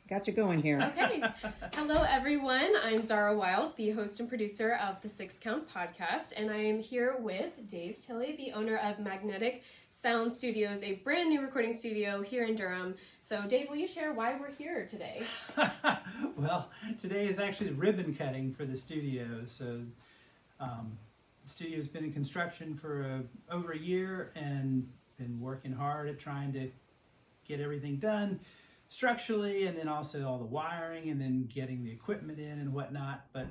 got you going here. Okay. Hello, everyone. I'm Zara Wild, the host and producer of the Six Count podcast, and I am here with Dave Tilley, the owner of Magnetic Sound Studios, a brand new recording studio here in Durham. So, Dave, will you share why we're here today? Well, today is actually the ribbon cutting for the studio. So, the studio's been in construction for over a year and been working hard at trying to get everything done structurally, and then also all the wiring, and then getting the equipment in and whatnot. But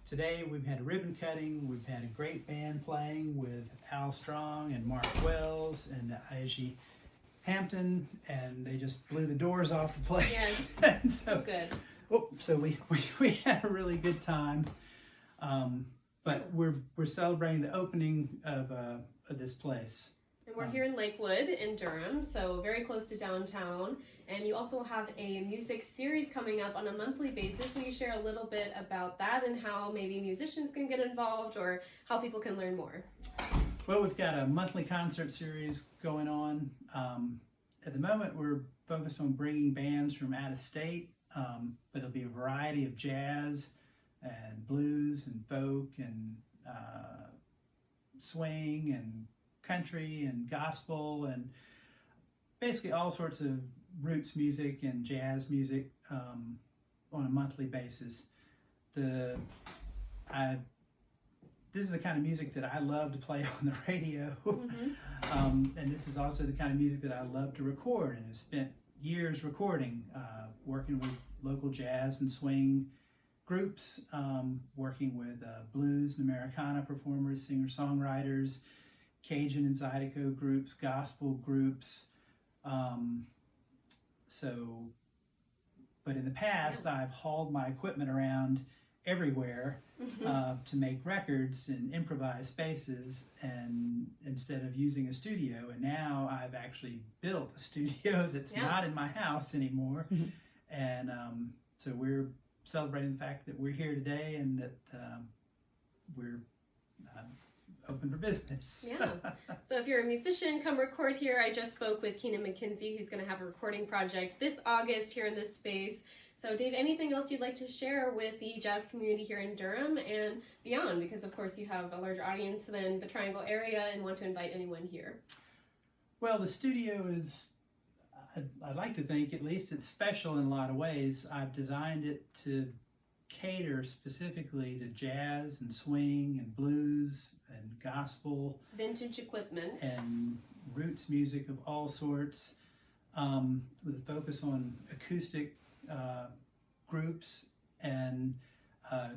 today we've had a ribbon cutting. We've had a great band playing with Al Strong and Mark Wells and Aji Hampton, and they just blew the doors off the place. Yes, and so good. So we had a really good time. But we're celebrating the opening of this place. And we're here in Lakewood in Durham, so very close to downtown. And you also have a music series coming up on a monthly basis. Will you share a little bit about that and how maybe musicians can get involved or how people can learn more? Well, we've got a monthly concert series going on. At the moment, we're focused on bringing bands from out of state, but it'll be a variety of jazz and blues and folk and swing and country and gospel and basically all sorts of roots music and jazz music on a monthly basis. This is the kind of music that I love to play on the radio, and this is also the kind of music that I love to record, and have spent years recording, working with local jazz and swing groups, working with blues and Americana performers, singer-songwriters, Cajun and Zydeco groups, gospel groups. But in the past, I've hauled my equipment around everywhere to make records in improvised spaces, and instead of using a studio. And now I've actually built a studio that's not in my house anymore. And so we're celebrating the fact that we're here today and that we're open for business. So if you're a musician, come record here. I just spoke with Keenan McKenzie, who's going to have a recording project this August here in this space. So Dave, anything else you'd like to share with the jazz community here in Durham and beyond? Because of course you have a larger audience than the Triangle area and want to invite anyone here. Well, the studio is, I'd like to think at least it's special in a lot of ways. I've designed it to cater specifically to jazz and swing and blues and gospel, vintage equipment, and roots music of all sorts, with a focus on acoustic groups and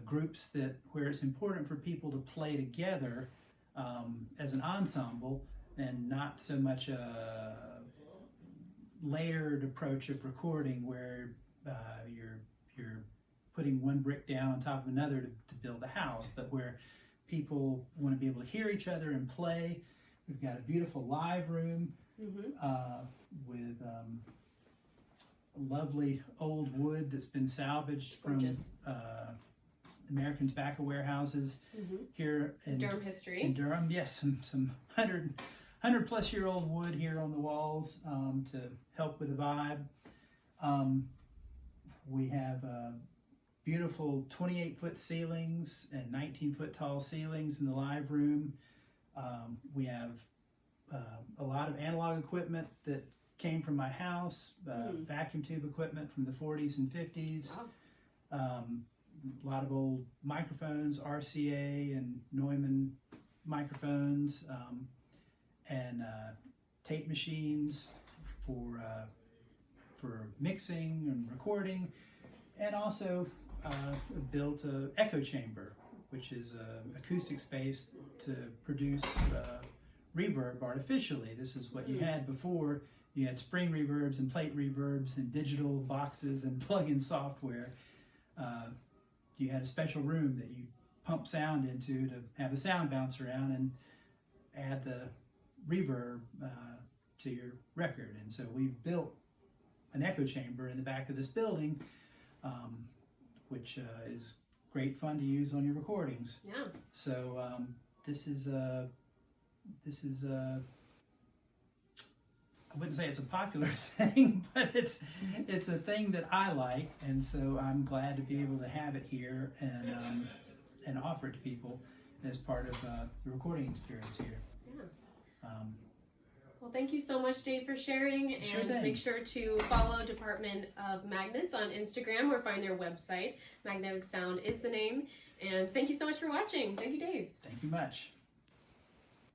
groups where it's important for people to play together as an ensemble, and not so much a layered approach of recording where you're putting one brick down on top of another to build a house, but where people want to be able to hear each other and play. We've got a beautiful live room with lovely old wood that's been salvaged from American tobacco warehouses here in Durham history. In Durham, yes, some 100 plus year old wood here on the walls to help with the vibe. We have beautiful 28-foot ceilings and 19-foot tall ceilings in the live room. We have a lot of analog equipment that came from my house, vacuum tube equipment from the 40s and 50s. Wow. A lot of old microphones, RCA and Neumann microphones, and tape machines for mixing and recording, and also built an echo chamber, which is an acoustic space to produce reverb artificially. This is what you had before. You had spring reverbs and plate reverbs and digital boxes and plug-in software. You had a special room that you pump sound into to have the sound bounce around and add the reverb to your record. And so we've built an echo chamber in the back of this building, which is great fun to use on your recordings. Yeah. So this is I wouldn't say it's a popular thing, but it's a thing that I like, and so I'm glad to be able to have it here and offer it to people as part of the recording experience here. Yeah. Well, thank you so much, Dave, for sharing. And Sure thing. make sure to follow Department of Magnets on Instagram or find their website. Magnetic Sound is the name. And thank you so much for watching. Thank you, Dave. Thank you much.